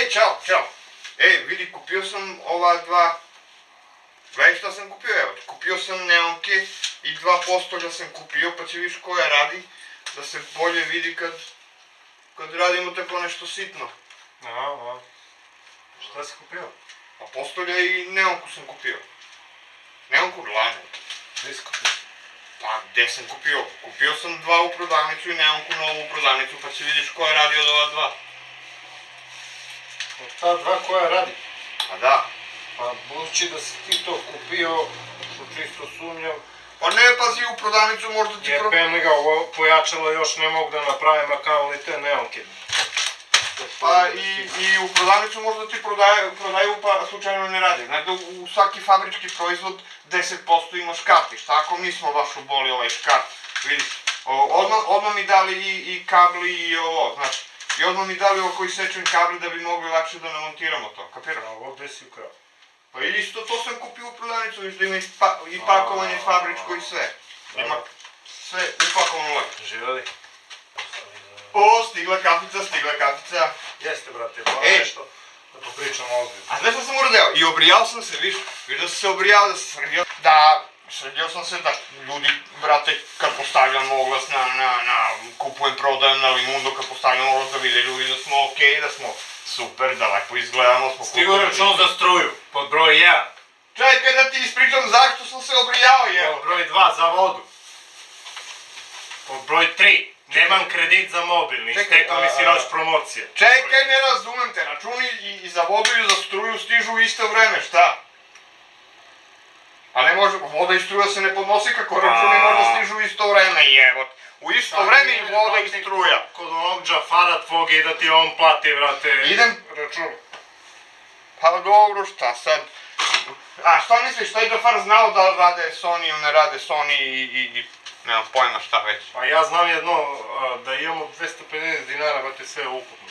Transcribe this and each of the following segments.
Ej, čao. Ej, vidi, kupio sam ova dva... Gledaj šta sam kupio, evo. Kupio sam neonke i dva postolja sam kupio, pa će viš koja radi, da se bolje vidi kad radimo tako nešto sitno. Aha. Šta si kupio? Pa postolja i neonku sam kupio. Neonku glane. Gdje si kupio? Pa gdje sam kupio? Kupio sam dva u prodavnicu i neonku novu u prodavnicu, pa će vidiš koja radi od ova dva. Od ta dva koja radi? A da. Pa budući da si ti to kupio, što čisto sumnjam... Pa ne, pazi, u prodavnicu možda ti... Jebem li ga, ovo pojačalo još ne mogu da napravim, a kao li te neonke. Pa i u prodavnicu možda ti prodaju pa slučajno ne radi. Znači da u svaki fabrički proizvod 10% ima škart. I šta ako mi smo baš uboli ovaj škart, vidiš. Odmah mi dali i kabli i ovo, znači. I odmah mi dali ovako isečen kabli da bi mogli lakše da namontiramo to, kapiraš? A ovo gdje si ukrao? Pa isto to sam kupio u prodavnicu, viš da ima i pakovanje fabričko i sve. Ima sve upakovano lepo. Živjeli? O, stigla kafica. Jeste, brate, pa nešto da popričamo ozbiljno. A znaš što sam uradio? I obrijao sam se, viš da sam se obrijao, da sam sredio. Da, sredio sam se da ljudi, brate, kad postavljam oglas na kupujem, prodajem na Limundo, kad postavljam oglas da vide ljudi da smo okej, da smo super, da lepo izgledamo. Stigo račun za struju, pod broj 1. Čekaj da ti ispričam zašto sam se obrijao, jevo. Pod broj 2 za vodu. Pod broj 3. Nemam kredit za mobilni, stekao mi si noć promocije. Čekaj, ne razumem te, računi i za vodu i za struju stižu u isto vreme, šta? A ne može, voda i struja se ne podnosi kako računi možda stižu u isto vreme, jevo. U isto vreme i voda i struja. Kod onog džafara tvog i da ti on plati, vrate, račun. Pa dobro, šta sad? A šta misliš, taj džafar znao da rade Sony ili ne rade Sony i... Nemam pojma šta već. Pa ja znam jedno, da imamo 250 dinara, brate, sve ukupno.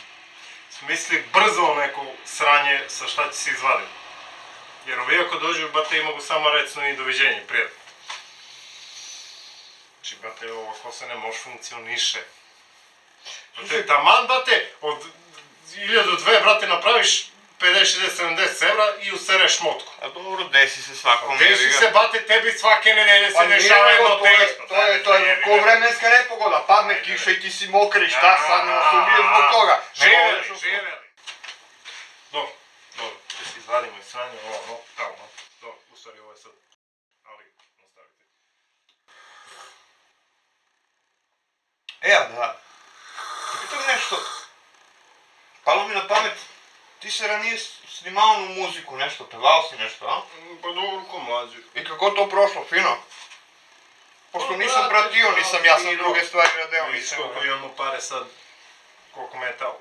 Smisli brzo neko sranje sa šta će se izvaditi. Jer ovi ako dođu, brate, i mogu samo recno i doviđenje, prijatno. Znači, brate, ovako se ne može funkcioniše. Brate, taman, brate, od 1002, brate, napraviš 50, 60, 70 evra i usereš motku. A dobro, desi se svakom. Desi se, bate, tebi svake nedelje se dešava jedno testo. To je ko vremenska nepogoda, padne kiša i ti si mokri, šta sad, ne se ubiješ zbog toga. Živeli. Dobro, da se izvadimo iz sranja, ovo, tamo, dobro, u stvari ovo je sad, ali, nastavite. Da, pitam nešto, palo mi na pamet, ti se ranije snimao na muziku nešto, pevao si nešto, a? Pa dobro, ko mlađi. I kako to prošlo, fino? Pošto nisam pratio, ja sam druge stvari radio, nisam. Koliko imamo pare sad, koliko metal.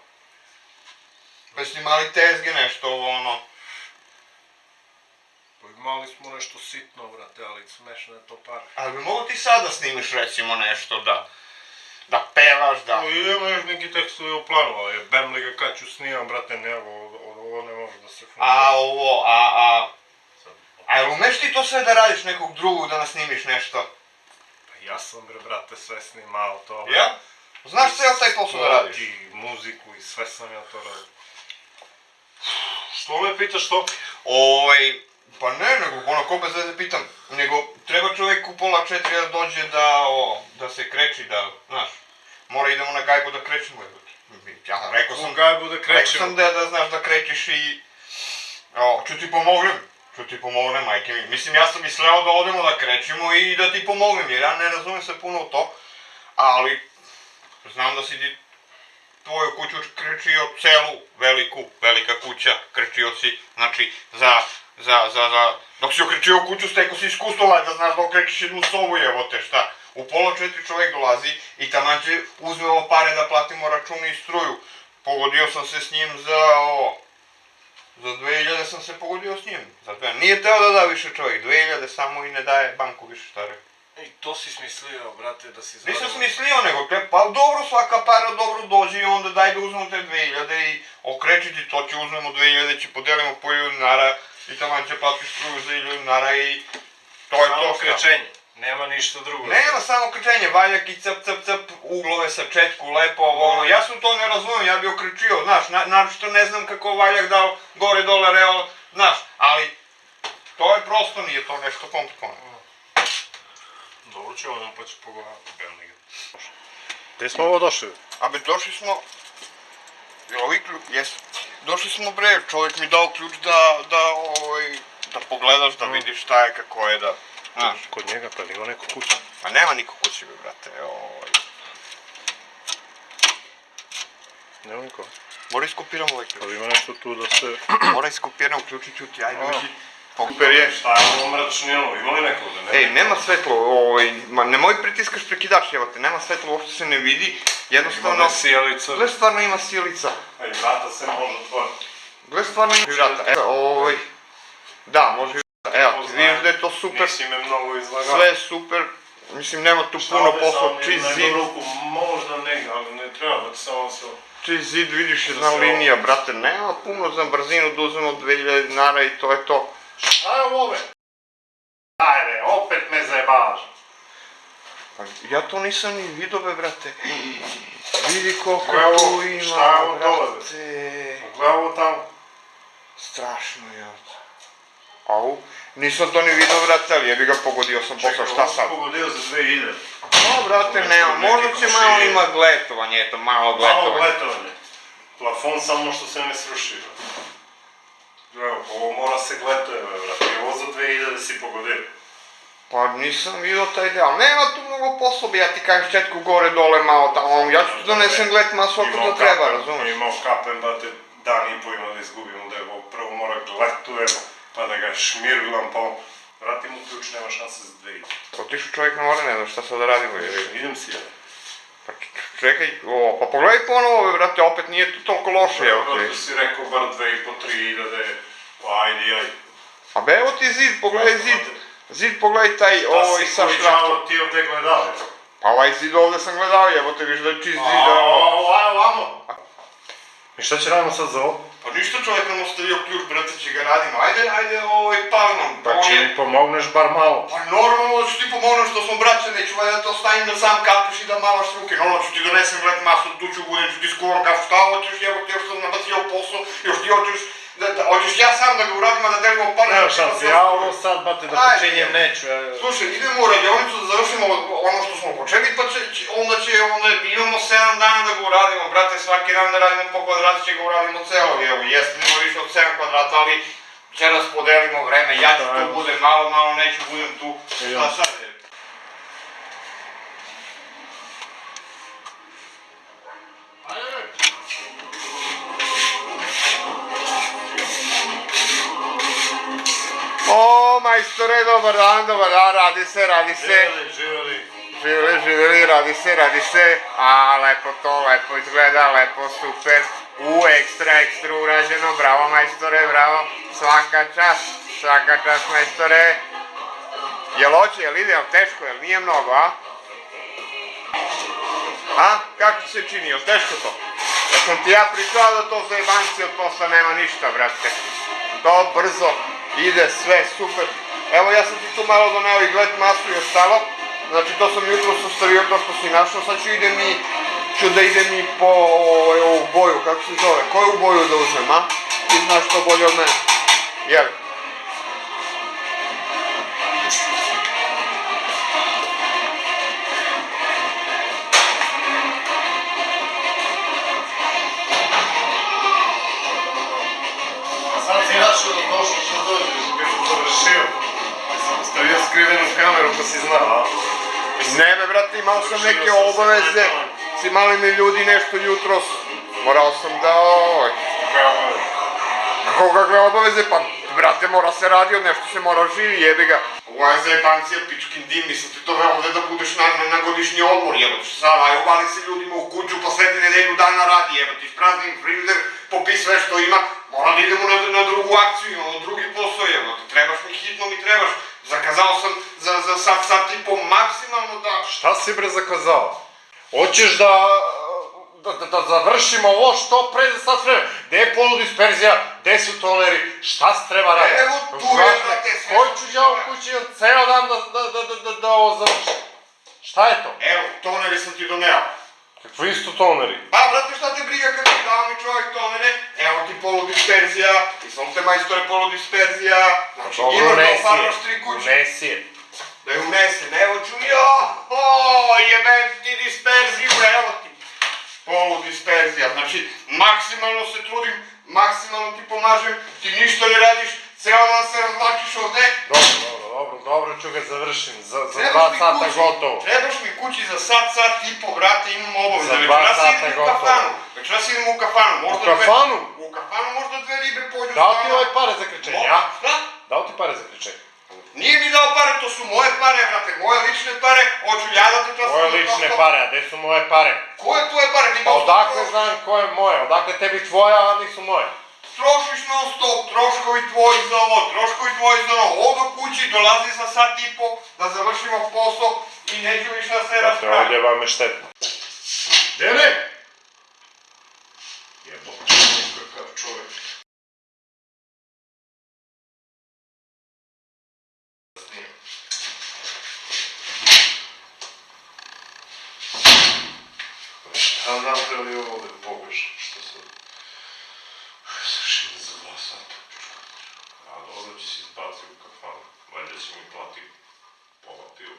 Pa snimali tezge nešto, ono. Pa imali smo nešto sitno, brate, ali smešno je to pare. Ali bi mogo ti sad da snimiš recimo nešto, da pevaš, da... Ima još neki tekstovi u planu, ali jebem li ga kad ću snimam, brate, ne, ovo ne može da se funkcioniše. A jel umeš ti to sve da radiš nekog drugog, da nas snimiš nešto? Pa ja sam, brate, sve snimao to. Ja? Znaš ceo taj posao da radiš? I muziku i sve sam ja to radio. Što me pitaš to? Pa ne, nego ono ko bez veze pitam, nego treba čovjek u 3:30 da dođe da se kreči, da, znaš, mora idemo na gajbu da krećemo, ja rekao sam da znaš da krećiš i, ću ti pomognem, majke mi, mislim ja sam misleo da odemo da krećemo i da ti pomognem, jer ja ne razumem se puno u to, ali znam da si ti tvoju kuću krečio celu, velika kuća, krečio si, znači, dok si okrečio kuću, stekao si iskustvo, da znaš da okrečiš jednu sobu, evo šta. U 3:30 čovjek dolazi i taman će uzmemo pare da platimo račune i struju. Pogodio sam se s njim za 2000 sam se pogodio s njim. Nije teo da da više čovjek, 2000 samo i ne daje banku više, šta rekao. I to si smislio, brate, da si zvadao... Nisam smislio, nego pa dobro, svaka para dobro dođe i onda daj da uzmemo te 2000 i okrećiti to će uzmemo 2000, će podelimo po 1000 dinara i taman će platiš struju za 1000 dinara i to je to. Samo krećenje, Nema ništa drugo. Nema samo krčenje, valjak i cp, uglove sa četku, lepo, ono, ja sam to ne razumijem, ja bi okrećio, znaš, naročito ne znam kako valjak dao gore dole real, znaš, ali to je prosto, nije to nešto komplikovano. Dobro ću ovdje pa ću pogledati. Gdje smo ovo došli? Abe, došli smo, jel ovi ključ, jesu, došli smo bre, čovjek mi dao ključ da pogledaš, da vidiš šta je, kako je, da, znaš. Kod njega pa ima neko kuća. Pa nema niko kući, be, brate, Nema niko. Mora iskopiram ovaj ključ. Pa ima nešto tu da se... Mora iskopiram ključ i čuti, ajde uđi. Super je. Šta je ovo mračnilo? Ima li neko da ne? Ej, nema svetlo, nemoj pritiskaš prekidač, evo te, nema svetlo, uopšte se ne vidi, jednostavno... Ima sjelica. Gle, stvarno ima sjelica. Ej, vrata se može otvoriti. Gle, stvarno ima vrata, evo, da, može i vrata, evo, ti vidiš da je to super. Nisi me mnogo izlagao. Sve je super, mislim, nema tu puno posla, čist zid. Možda nega, ali ne treba da samo se... Čist zid, vidiš jedna linija, brate, nema puno za brzinu da uzmemo 2000 dinara i to je to. Šta je ovo? Ajde, opet me zajebavaš. Pa ja to nisam ni vidio, be, brate. Vidi koliko tu ima, šta je ovo dole? brate. Gledaj ovo tamo. Strašno je ovo. Au, nisam to ni vidio, brate, ali jebi ga, pogodio sam posao, šta sad? Pogodio za 2000. No, brate, nema, možda će malo ima gletovanje, eto, malo Malo gletovanje. gletovanje. Plafon samo što se ne sruši. Evo, ovo mora se gletuje, brate. Ovo za 2000 si pogodio. Pa nisam vidio taj deo, nema tu mnogo posla, ja ti kažem četku gore, dole, malo tamo, ja ću ti donesem glet masu ako to treba, razumiješ? Imao kapen, brate, dan i po ima da izgubimo, da je ovo prvo mora gletujemo, pa da ga šmirglam, pa vratim u ključ, nema šanse za 2000. Otišao čovjek na more, ne znam šta sad da radimo, jebi. Idem si ja. Pa čekaj, pa pogledaj ponovo, brate, opet nije to toliko loše, evo ti. Brate, si rekao bar 2500-3000, pa ajde. A be, evo ti zid, pogledaj zid, pogledaj taj, ovaj sa šraftom. Da si ti ovdje gledali. Pa ovaj zid ovdje sam gledao, evo te viš da je čist zid, Ovamo. I šta će radimo sad za ovo? Pa ništa, čovjek nam ostavio ključ, brate, će ga radimo, ajde, pali nam. Pa će mi pomogneš bar malo. Pa normalno da ću ti pomognem što smo braće, neću valjda to stavim da sam kapiš i da mavaš ruke, normalno ću ti donesem glet masu, tu ću budem, ću ti skuvam kafu, šta hoćeš, evo ti još sam nabacio posao, još ti hoćeš ja sam da ga uradim, a da delimo par... Nema šanse, ja ovo sad, bate, da počinjem neću. Slušaj, idemo u radionicu da završimo ono što smo počeli, pa onda imamo 7 dana da ga uradimo, brate, svaki dan da radimo po kvadratu će ga uradimo celo, evo, jeste nema više od 7 kvadrata, ali će raspodelimo vreme, ja ću tu budem malo, neću budem tu, šta sad je? O, majstore, dobar dan, radi se. Živjeli, radi se. A, lepo to, lepo izgleda, lepo, super. Ekstra urađeno, bravo majstore, bravo. Svaka čast majstore. Jel hoće, jel ide, jel teško, jel nije mnogo, a? A, kako ti se čini, jel teško to? Ja sam ti ja pričao da to za jebanci od posla nema ništa, brate. To brzo. Ide sve, super. Evo ja sam ti tu malo doneo i glet masu i ostalo. Znači to sam jutro ostavio to što si našao. Sad ću da idem i po ovu boju, kako se zove. Koju boju da uzmem, a? Ti znaš to bolje od mene. Jel? Sad si našao da došao što dođeš, kad sam završio. Sam stavio skrivenu kameru pa si znao, a? Ne be, brate, imao sam neke obaveze. Imali mi ljudi nešto jutros. Morao sam da... Kako kakve obaveze? Pa, brate, mora se radi od nešto, se mora živi, jebi ga. Ovo je zajebancija, pičkin dim, mislim ti doveo ovdje da budeš na godišnji odmor, jebati sad, aj uvali se ljudima u kuću, pa sledi nedelju dana radi, jebati, ispraznim frižider, popi sve što ima, moram da idemo na drugu akciju, imamo drugi posao, jebati, trebaš mi hitno mi trebaš, zakazao sam za sat i po maksimalno da... Šta si bre zakazao? Hoćeš da završimo ovo što pre za sat vremena? Gde je poludisperzija? Gde su toneri, šta se treba raditi? Evo tu je, brate, sve Koji što ću ti ja u treba. kući ceo dan da ovo završim? Šta je to? Evo, toneri sam ti doneo. Kakvi su toneri? Pa, brate, šta te briga kad ti dao mi čovjek tonere? Evo ti poludisperzija, izvolite majstore poludisperzija. Znači, Dobro, imaš da unesi ofarbaš je, 3 kuće. unesi je. Da je unesen, evo ću, jebem ti disperziju, evo ti. Poludisperzija, znači, maksimalno se trudim, maksimalno ti pomažem, ti ništa ne radiš, ceo dan se razvlačiš ovde. Dobro, ću ga završim, za Trebaš 2 mi sata kući, gotovo. Trebaš mi kući za sat i po, brate, imam obaveze. Za 2 Večeras sata idem u gotovo. kafanu, večeras idem u kafanu, U možda kafanu? U kafanu možda 2 ribe pođu Dao ti s nama. ove pare za krečenje, a? Šta? Dao ti pare za krečenje? Nije mi dao pare, to su moje pare, brate, moje lične pare, hoću ja da te častim. Moje lične pare, a gde su moje pare? Koje tvoje pare? Ti Pa non stop odakle trošiš. znam ko je moje, odakle tebi tvoja, a nisu moje? Trošiš non stop, troškovi tvoji za ovo, troškovi tvoji za ono, ovdje kući dolazi za sat i po da završimo posao i neću više da se Brate, raspravi. ovdje vam je štetno. Dene! Jebote, kakav čovjek. Šta napravio ovdje pogrešno, što sam... Savršeno za 2 sata. A dobro će se izbaci u kafanu, valjda će mi plati pola pivu.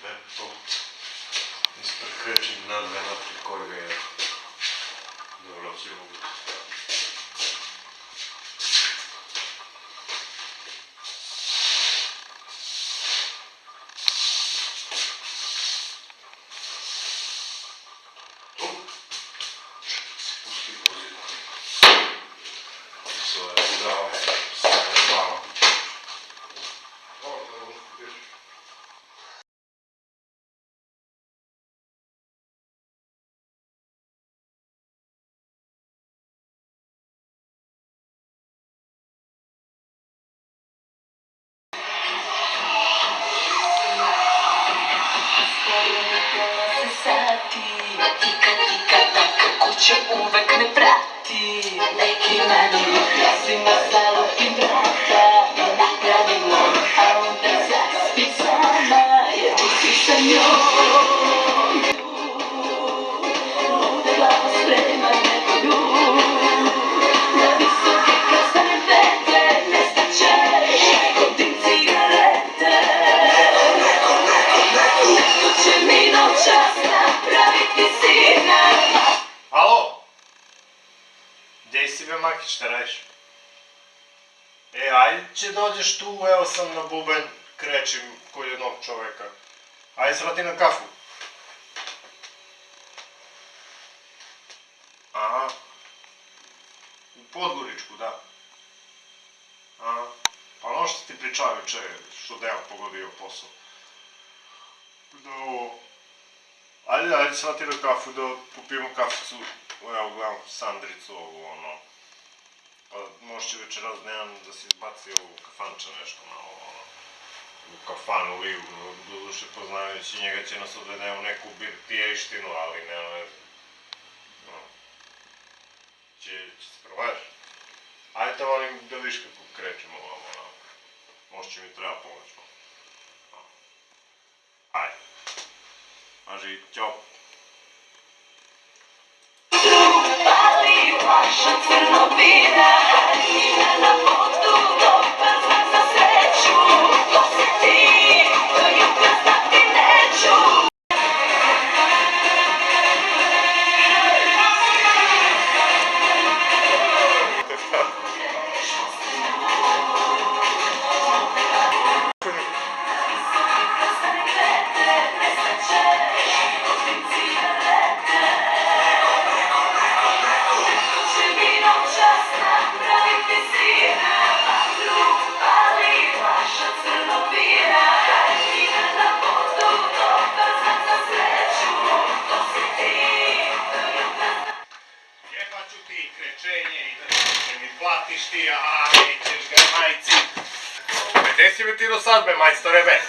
Ne to, isprekrečim na 2 napri koji ga je. Dobro će mogu. Kuće uvek me prati, neki mani, ja si na salu i vrata, i napravimo, a onda zaspim sama, jer ti si sa njom. Bude glava sprema nego ljud, na visoke kad stane veter, nestaćeš, kod dim cigarete. Neko će mi noćas napraviti sina. Alo? Gdje si be Maki, šta radiš? Ajde će dođeš tu, evo sam na bubanj, krećim kod jednog čoveka. Ajde svrati na kafu. Aha. U Podgoričku, da. Aha. Pa ono što ti pričao juče, što Dejan pogodio posao. Da ovo... Ajde svrati na kafu da popijemo kaficu. Evo gledam Sandricu ovu, ono... Pa možeš večeras Dejan da se izbaci u kafanče nešto malo, ono... U kafanu livu, doduše poznajući njega će nas odvede u neku birtijejštinu, ali nema veze. Će se probaš? Ajde te volim da viš kako krećemo ovamo, ono... Možda će mi treba pomoć, ono... Ajde. Maži, ćao. Pali vaša crnovina, haljina na potu, dobar znak za sreću. To si ti, do jutra znati neću. Jebaću ti krečenje i da će mi platiš ti, a nećeš ga majci. Gde si mi ti do sad be, majstore be?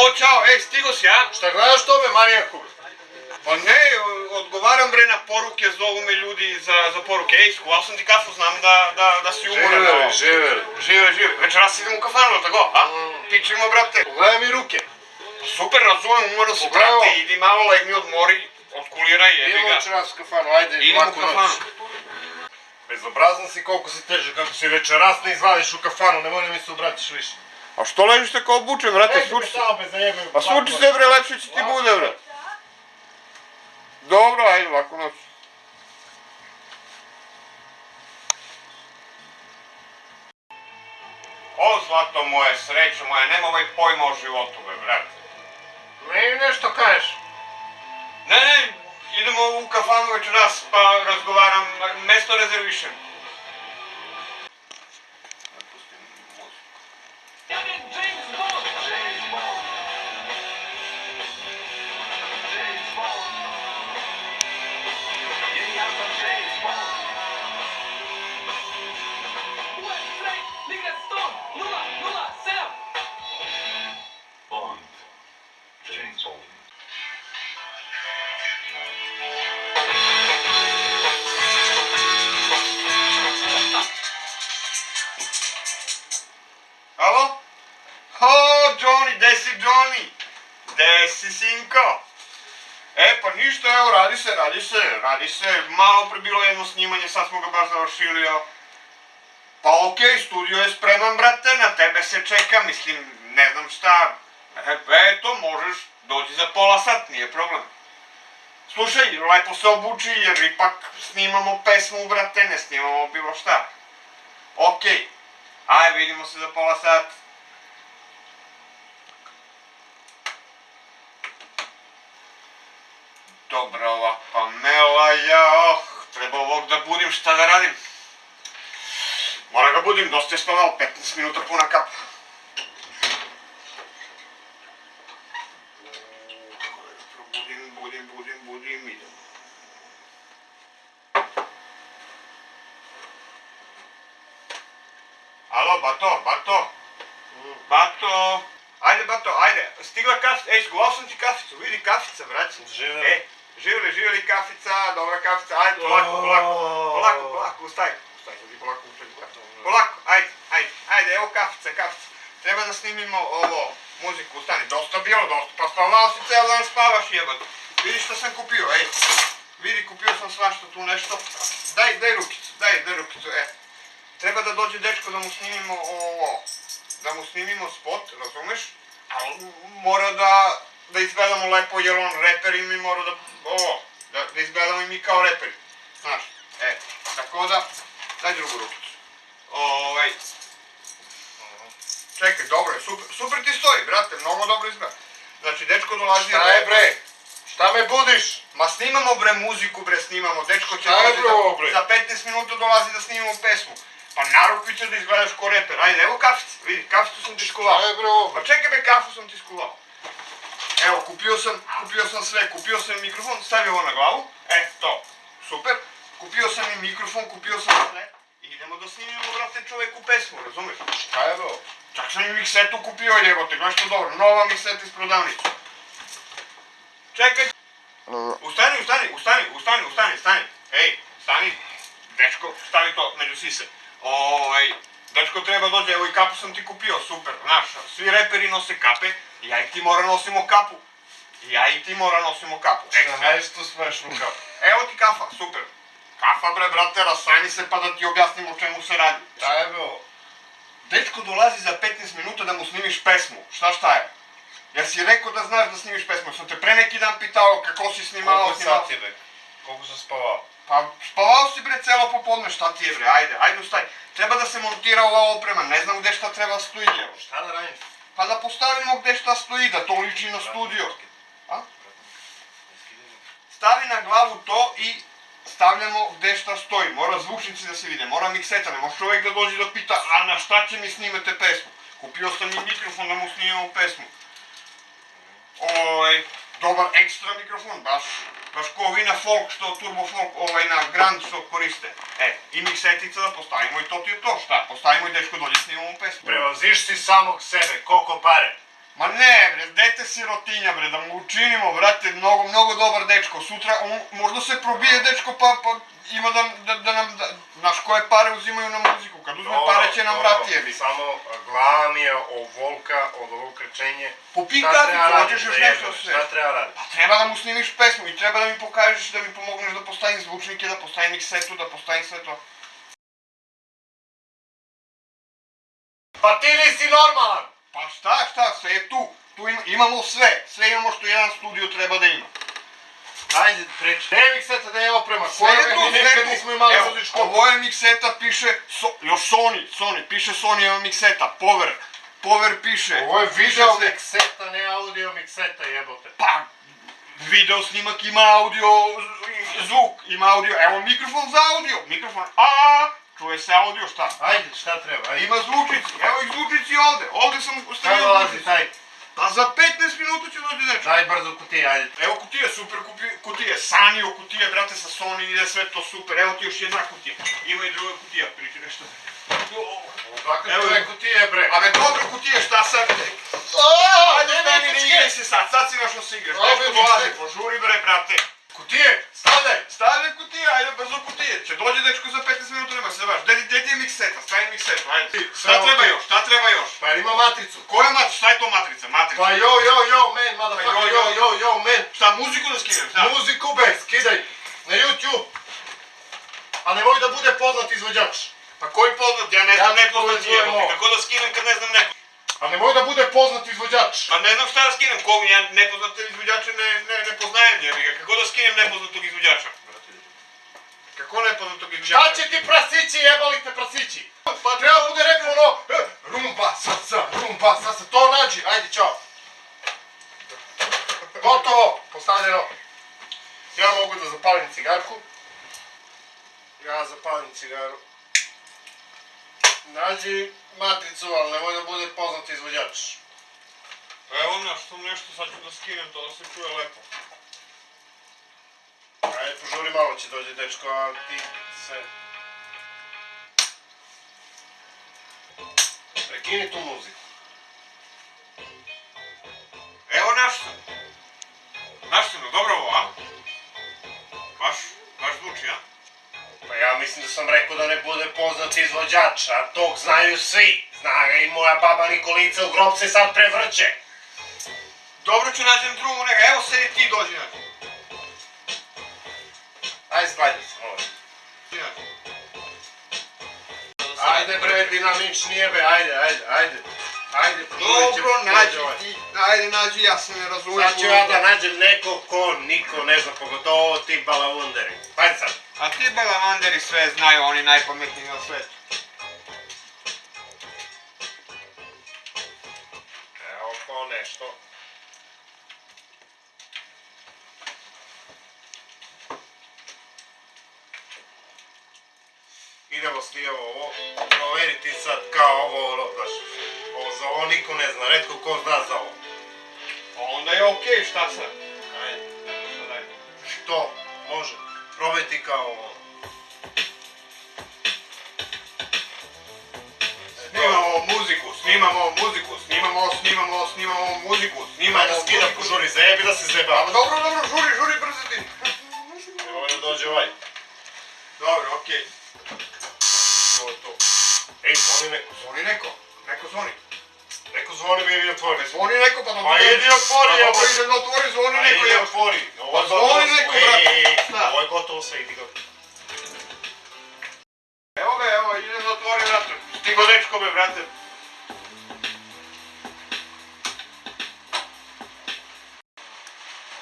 O, čao, stigo si, a? Šta gledaš to me, manijaku? Pa ne, odgovaram bre na poruke, zovu me ljudi za poruke. Skuval sam ti kafu, znam da si umoran. Žive. Večeras idem u kafanu, tako, a? Pičimo, brate. Pogledaj mi ruke. Super, razumem, umoran si, brate, idi malo legni odmori, odkuliraj, jebi Idemo ga. večeras u kafanu, ajde, Idemo u laku noć. kafanu. Bezobrazan si koliko si teže, kako si večeras ne izvadiš u kafanu, nemoj da mi se obratiš više. A što ležiš tako obučen, brate, svuči se. Samo bez zajebaju. Pa svuči se, bre, lepše će ti bude, bre. Dobro, ajde, laku noć. O, zlato moje, srećo moja, nema ovaj pojma o životu, bre, brate. Meni nešto kažeš. Ne, idemo u kafanu večeras, pa razgovaram, mesto rezervišem. Alo? O, Johnny, gde si Johnny? Gde si, sinko? Pa ništa, evo, radi se. Malo pre bilo jedno snimanje, sad smo ga baš završili, Pa okej, studio je spreman, brate, na tebe se čeka, mislim, ne znam šta. Eto, možeš, dođi za pola sat, nije problem. Slušaj, lepo se obuči, jer ipak snimamo pesmu, brate, ne snimamo bilo šta. Okej. Ajde, vidimo se za pola sat. Dobra ova Pamela, treba ovog da budim, šta da radim? Moram ga budim, dosta je spavao, 15 minuta puna kapa. Kako da ga probudim, idem. Alo, Bato. Ajde, Bato, stigla kafica, skuvao sam ti kaficu, vidi kafica, braći. Živjeli kafica, dobra kafica, ajde, polako, ustaj, sad ti polako ušli. Polako, ajde, evo kafica. Treba da snimimo ovo, muziku, ustani, dosta bilo, pa spavao si ceo dan, spavaš jebate. Vidi što sam kupio, vidi, kupio sam svašta tu nešto. Daj rukicu, Treba da dođe dečko da mu snimimo ovo, da mu snimimo spot, razumeš? Ali mora da izgledamo lepo jer on reper i mi mora da izgledamo i mi kao reperi. Znaš, tako da, daj drugu rukicu. Čekaj, dobro je, super ti stoji, brate, mnogo dobro izgleda. Znači, dečko dolazi... Šta je bre? Šta me budiš? Ma snimamo bre muziku, snimamo, dečko će Šta je bre ovo bre? za 15 minuta dolazi da snimamo pesmu. Pa narupi ćeš da izgledaš ko reper, ajde, evo kaficu, vidi, kaficu sam ti skuvao. Šta je bre ovo? Pa čekaj bre, kafu sam ti skuvao. Evo, kupio sam sve, kupio sam mikrofon, stavio ovo na glavu, to, super. Kupio sam i mikrofon, kupio sam sve. I idemo da snimimo, brate, čoveku pesmu, razumeš? Šta je bre? Čak sam i miksetu kupio, jebote, gledaš to dobro, nova mikseta iz prodavnice. Čekaj. Ustani. Stani. Dečko, stavi to među sise. Dečko treba dođe, evo i kapu sam ti kupio, super, znaš, svi reperi nose kape, ja i ti mora nosimo kapu. Šta nešto smešnu kapu? Evo ti kafa, super. Kafa bre, brate, rasani se pa da ti objasnim o čemu se radi. Šta je bre ovo? Dečko dolazi za 15 minuta da mu snimiš pesmu, šta je? Jer si rekao da znaš da snimiš pesmu, sam te pre neki dan pitao kako si snimao. Koliko sati bre? Koliko sam spavao? Pa spavao si bre celo popodne, šta ti je bre, ajde ustaj. Treba da se montira ova oprema, ne znam gde šta treba stoji, evo. Šta da radim? Pa da postavimo gde šta stoji, da to liči na studio. Stavi na glavu to i stavljamo gde šta stoji, mora zvučnici da se vide, mora mikseta, ne može čovjek da dođe da pita, a na šta će mi snimate pesmu? Kupio sam i mikrofon da mu snimamo pesmu. Dobar ekstra mikrofon, baš ko ovi na folk, turbo folk, na grand što koriste. I miksetica da postavimo i to ti je to, šta? Postavimo i dečko dođe snimamo pesmu. Prevaziš si samog sebe, koliko pare? Ma ne bre, dete sirotinja bre, da mu učinimo, brate, mnogo dobar dečko. Sutra, on možda se probije dečko pa ima da nam, znaš koje pare uzimaju na muziku, kad uzme pare će nam vrati jebi. Samo glava mi je od Volka, od ovo krečenje. Popij kaficu, hoćeš još nešto sve. Šta treba raditi? Pa treba da mu snimiš pesmu i treba da mi pokažeš, da mi pomogneš da postavim zvučnike, da postavim miksetu, da postavim sve to. Pa ti nisi normalan! Pa šta, sve je tu. Tu imamo sve imamo što jedan studio treba da ima. Ajde, preći. Ne mikseta da je oprema, Sve je tu, mi nekad nismo imali evo, muzičku. ovo je mikseta, piše, još Sony, piše Sony mikseta, Power piše. Ovo je video mikseta, ne audio mikseta, jebote. Pa, video snimak ima audio, zvuk, ima audio, evo mikrofon za audio, mikrofon, čuje se audio, šta? Ajde, šta treba, ajde. Ima zvučici, evo ih zvučici ovde sam Šta stavio dolazi zvučici. taj? Pa za 15 minuta će dođe nešto. Daj brzo kutije, ajde. Evo kutije, super kutije, Sanio kutije, brate, sa Sony ide sve to super, evo ti još jedna kutija, ima i druga kutija, priči nešto. Kakve Evo, tvoje kutije, bre? A me dobro kutije, šta sad? Ajde, stani, ne igraj se sad si našo se igraš, nešto dolazi, požuri bre, brate. Kutije, stavljaj! Stavljaj kutije, ajde, brzo kutije, će dođe dečko za 15 minuta, nema se baš, gdje ti je mikseta, stavi miksetu, ajde. Šta treba još? Pa ima matricu. Koja matrica, šta je to matrica, matrica? Pa yo, man, motherfucker, yo, man. Šta, muziku da skinem, šta? Muziku be, skidaj. Na YouTube. A nemoj da bude poznat izvođač. Pa koji poznat, ja ne znam nepoznat poznajem jebote, ovo. kako da skinem kad ne znam neko? A nemoj da bude poznat izvođač. Pa ne znam šta da skinem, kog ja nepoznate izvođače ne poznajem jebiga, kako da skinem nepoznatog izvođača? Kako nepoznatog izvođača? Šta će ti prasići, jebali te prasići? Pa treba bude rekao ono, rumba sasa, to nađi, ajde, čao. Gotovo, postavljeno. Ja mogu da zapalim cigarku. Ja zapalim cigaru. Nađi matricu, ali nemoj da bude poznat izvođač. Evo nešto, sad ću da skinem to da se čuje lepo. Ajde, požuri malo će dođe dečko, a ti se... Prekini tu muziku. Evo naš sam, dobro ovo, a? Baš zvuči, a? Pa ja mislim da sam rekao da ne bude poznat izvođač, a tog znaju svi. Zna ga i moja baba Nikolica, u grob se sad prevrće. Dobro ću nađem drugu neka, evo sedi ti dođi nađi. Ajde, spajde se, molim. Ajde bre, dinamičnije be, ajde. Ajde, Dobro, nađi, ja se ne razumijem. Sad ću ja da nađem nekog ko niko ne zna, pogotovo ti balavunderi. Ajde sad. A ti balavanderi sve znaju, oni najpametniji na svetu. Evo ko nešto. Idemo s ti ovo, provjeriti sad kao ovo, znaš, ovo za ovo niko ne zna, retko ko zna za ovo. Onda je okej, šta sad? Ajde, šta daj. To, može, probajti kao ovo. Snimamo muziku. Ajde da skida požuri, zajebi da se zeba. Dobro, žuri, brzo ti. Evo da dođe ovaj. Dobro, okej. To je to. Ej, zvoni neko. Zvoni neko. Neko zvoni, bi idi otvori. Zvoni neko pa da Pa idi otvori, evo. evo. Ide da otvori, zvoni Pa neko. idi evo. otvori. Ovo je Pa zvoni gotovo neko, sve. brate. Ej, Šta? ovo je gotovo sve, idi ga. Evo ga, ide da otvori vrata. Stigo dečko me, brate.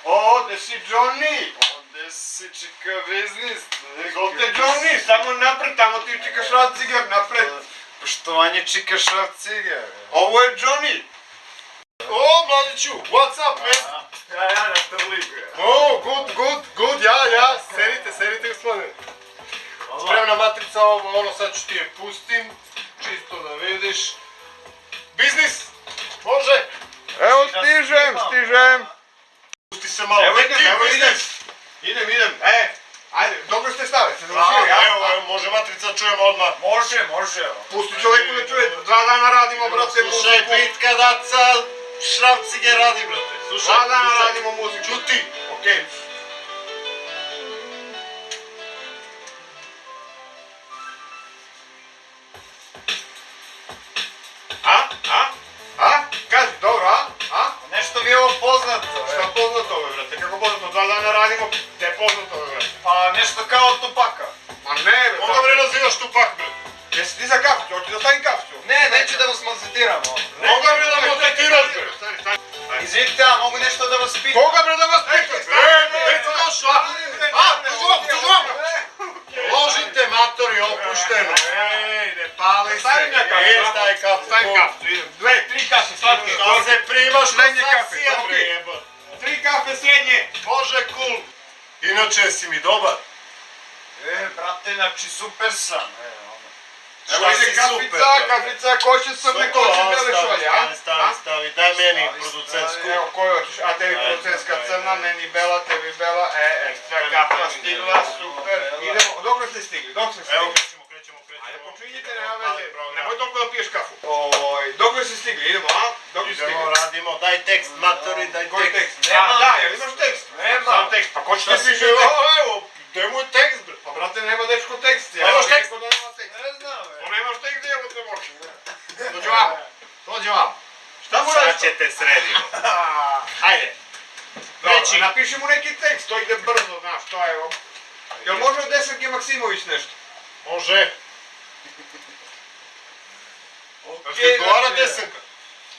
Ovdje si Johnny. Ovdje si čika biznis. Ovdje Johnny, samo napred, tamo ti čekaš rad cigar, napred. Poštovanje čika šraf cigar. Ovo je Johnny. O, mladiću, what's up, man? Ja na trliku. O, good, ja, sedite gospodine. Spremna matrica, ono sad ću ti je pustim, čisto da vidiš. Biznis, može? Evo stižem. Pusti se malo. Evo idem. Ajde, dobro ste stavili, se završili, ja? Evo, može matrica, čujemo odmah. Može. Pusti čovjeku da čuje, 2 dana radimo, brate, Slušaj, muziku. bitka daca, Šrafci ga radi, brate. Slušaj, Dva dana slušaj. radimo muziku. Čuti. Okej. A? Kaži, dobro, a? Nešto mi je ovo poznato. Šta poznato ovo, brate? Kako poznato? 2 dana radimo, gde je poznato ovo, brate? Pa nešto kao od Tupaka. Ma ne, bre, Koga bre nazivaš Tupak, bre? Jesi ti za kaficu? Hoću da stavim kaficu? Ne, neću da vas maltretiramo. Koga bre da maltretiraš, bre? Stani. Izvinite, a mogu nešto da vas pitam? Koga bre da vas pitam? Već sam došao, tužu vam! Ložite matori opušteno. Ej, ne pali se. Stavim ja kaficu. Ej, stavi kaficu. Stavim kaficu, idem. 2, 3 kafe slatke. Šta se primaš na Srednje kafe, saksija, bre, okej. jebot. 3 kafe srednje. Bože, cool. Inače, si mi dobar. Brate, znači super sam. Evo Šta ide si super, kafica, ko će srne, ko će bele šolje, a? Stavi, daj meni producentsku. Evo, koju hoćeš? A tebi producentska crna, meni bela, tebi bela, ekstra kafa stigla, super. Idemo, dok ste stigli, Evo, Ajde, krećemo. počinjite, nema veze, nemoj toliko da piješ kafu. Dok ste stigli, idemo, a? Dok ste stigli. Idemo, radimo, daj tekst, matori, daj Koji tekst. tekst? Nema Da, tekst. jel imaš tekst? Nema. Sam tekst, pa ko će Šta ti si piše bilo? tekst? Evo, daj moj tekst, bre. Pa brate, nema dečko tekst. Nemaš tekst? Rekao da nema tekst. Ne znam, To nemaš tekst, gdje te može. Dođi vam. Šta mu Sad radiš? ćete sredimo. Hajde. Dobro, Reći. napiši mu neki tekst, to ide brzo, znaš, to je... Jel može od Desanke Maksimović nešto? Može. Jel ti odgovara desanka?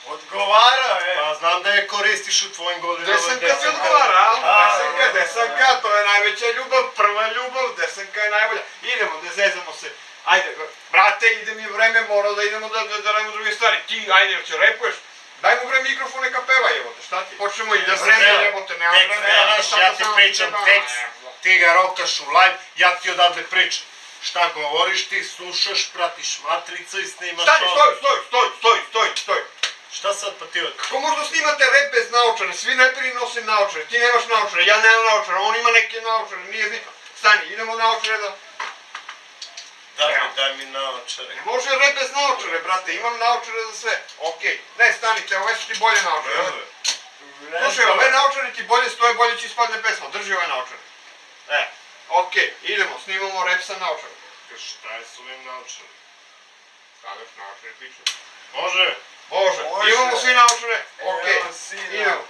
Odgovara, Pa znam da je koristiš u tvojim godinama. Desanka ti odgovara, a? Desanka, to je najveća ljubav, prva ljubav, Desanka je najbolja. Idemo, da zezamo se. Ajde, brate, ide mi vreme, mora da idemo da radimo druge stvari. Ti, ajde, jel će repuješ? Daj mu bre mikrofon, neka peva, jebote, šta ti? Počnemo i da vreme, jebote, nema Tekst, vreme. znaš, ja ti pričam tekst, ti ga rokaš u live, ja ti odavde pričam. Šta govoriš, ti slušaš, pratiš matricu i snimaš Stani, ovo. stoj. Šta sad pa ti od... Kako možda snimate rep bez naočare? Svi najprije nosi naočare, ti nemaš naočare, ja nemam naočare, on ima neke naočare, nije bitno. Stani, idemo naočare da... Daj mi naočare. Ne može rep bez naočare, brate, imam naočare za sve. Okej, ne, stanite, ove su ti bolje naočare. Slušaj, ove naočare ti bolje stoje, bolje će ispadne pesma, drži ove naočare. Okej, idemo, snimamo rep sa naočare. Šta je s ovim naočare? Stavljaš naočare, piću. Može. Može, imamo svi naočare? Okej, idemo.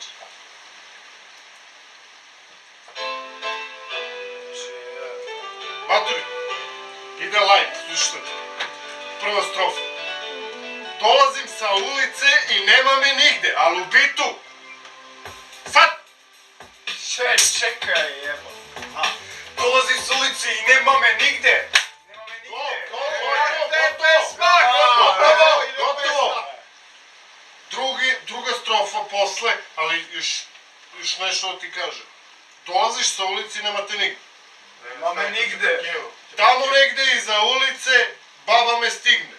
Maturi, ide live, slušajte. Prva strofa. Dolazim sa ulice i nema me nigde, ali u bitu... Sad! Čekaj, jebo. Dolazim s ulice i nema me nigde. Gotovo! Druga strofa posle, ali još nešto da ti kažem. Dolaziš sa ulici i nema te nigde. Nema me nigde. Tamo negde iza ulice baba me stigne.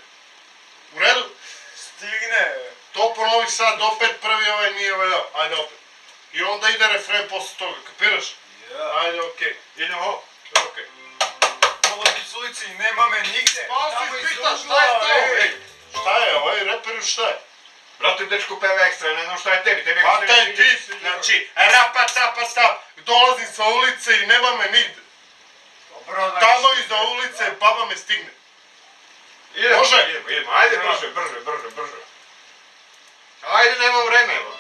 U redu? Stigne. To ponovi sad, opet prvi ovaj nije ovaj dao. Ajde opet. I onda ide refren posle toga, kapiraš? Ajde, okej. Idemo. Okej. Dolazim s ulice i nema me nigde. Pa Tamo si iz pitaš, ugla, šta je to? ej. Šta je, ovaj reper šta je? Brate, dečko peva ekstra, ne znam šta je tebi, tebi Pa taj bit, znači, rapa tapa tap, dolazim sa ulice i nema me nigde. Dobro, znači. Tamo iza ulice baba me stigne. Idemo, Može? idemo, ajde brže. Ajde, nema vreme, evo.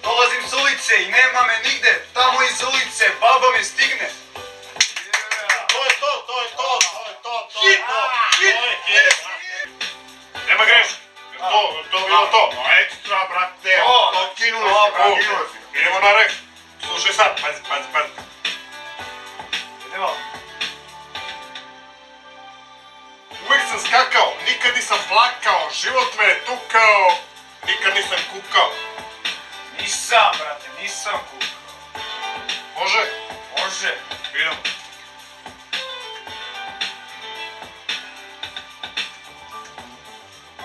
Dolazim s ulice i nema me nigde. Tamo iz ulice baba me stigne. To je to. Hit! To je hit. Nema greške. To bilo to. Ekstra, brate, To, kinuli dobro. si. Idemo na ref. Slušaj sad, pazi. Idemo. Uvijek sam skakao, nikad nisam plakao, život me je tukao, nikad nisam kukao. Nisam, brate, nisam kukao. Može? Može. Idemo.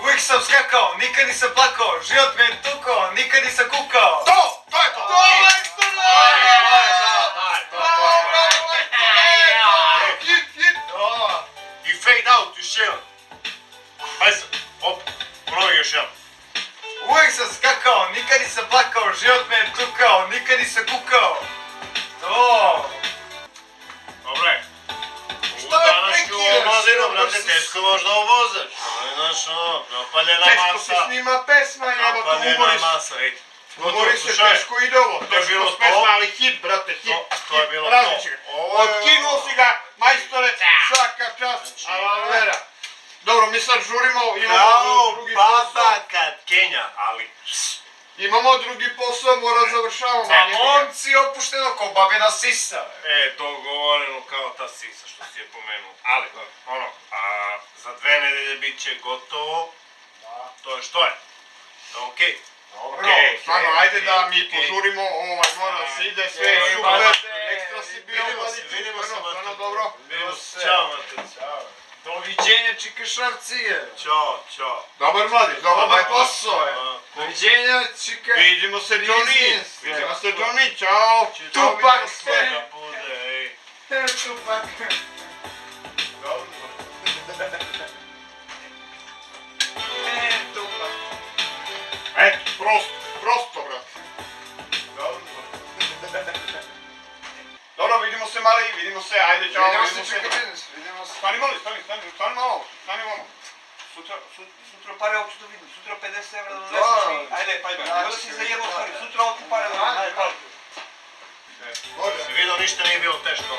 Uvijek sam skakao, nikad nisam plakao, život me je tukao, nikad nisam kukao. To je to! To je to! To je to! nikad nisam kukao. To. Dobre. Šta U me današnju prekideš? omladinu, Šta brate, si- teško možda ovozaš. Znaš, ono, napaljena Teško se masa. snima pesma, jebote, Napaljena umori se. masa, ej. Umori se, Slušaj, teško ide ovo. to je Teško bilo s pesma, to. ali hit, brate, hit. To je hit, bilo različit. to. Ovo je- Otkinuo si ga, majstore, svaka čast, Znači- alavera. Dobro, mi sad žurimo, imamo Kao drugi baba posao. kad Kenja, ali... Imamo drugi posao, mora završavamo. Na momci opušteno ko babina sisa. To govoreno kao ta sisa što si je pomenuo. Ali, ono, za 2 nedelje bit će gotovo. To je što je. Okej. Dobro, stvarno, ajde da mi požurimo, mora da se ide, sve je super, ekstra si bio, Vidimo se, stvarno Mate. dobro. Vidimo se. Ćao, Mate. Doviđenja čikašarcije. Ćao. Dobar mladi, dobar Dobar posao. posao je. Doviđenja čika... Vidimo se, Johnny. Biznis. Vidimo se, Johnny, čao. Tupak. Sve da bude, ej. Tupak. Tupak. Prosto, brate. Dobro, vidimo se, mali, vidimo se, ajde, čao, Vidimo vidimo se se. čika biznis. Vidimo se. Stani malo, stani malo. Sutra pare uopće da vidim, sutra 50 evra da Da. doneseš mi, ajde, pa da si zajebao stvari, sutra oti pare da ajde, pa. Si vidio, ništa nije bilo teško.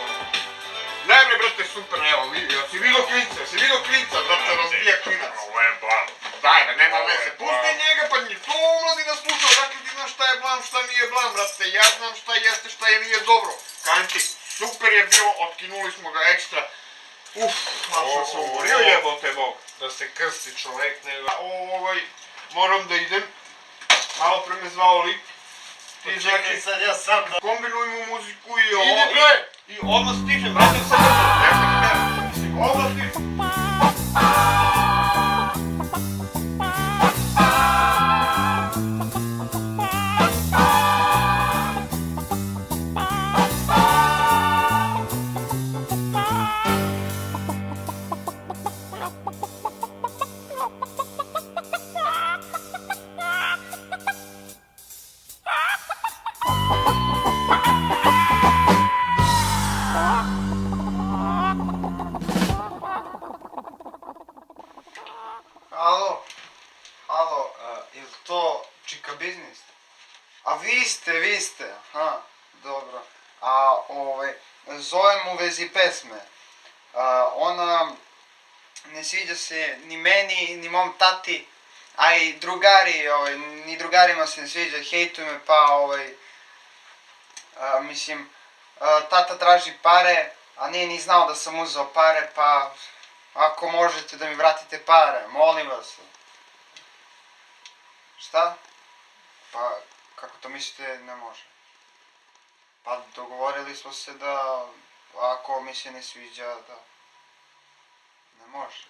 Ne bre, brate, super, evo, vidi, ja si vidio klinca, brate, razbija klinac. Ovo je blam. Daj, da nema veze, Blam. pusti njega, pa ni to omladina sluša, dakle ti znaš šta je blam, šta nije blam, brate, ja znam šta jeste, šta je nije dobro. Kažem ti, super je bilo, otkinuli smo ga ekstra. Malo sam se umorio, jebote Bog. Da se krsti čovek, nego... Moram da idem, malo pre me zvao lik. Ti Čekaj znači, sad, ja sam da... kombinujemo muziku i ovo. Idi, bre! I odmah stižem, vratim se brzo. Mislim, odmah stižem. Halo, je li to čika biznis? A vi ste, aha, dobro. Zovem u vezi pesme. Ona ne sviđa se ni meni, ni mom tati, a i drugari, ni drugarima se ne sviđa, hejtuju me, pa mislim, tata traži pare, a nije ni znao da sam uzeo pare, pa ako možete da mi vratite pare, molim vas. Šta? Pa, kako to mislite, ne može? Pa dogovorili smo se da, ako mi se ne sviđa, da ne može.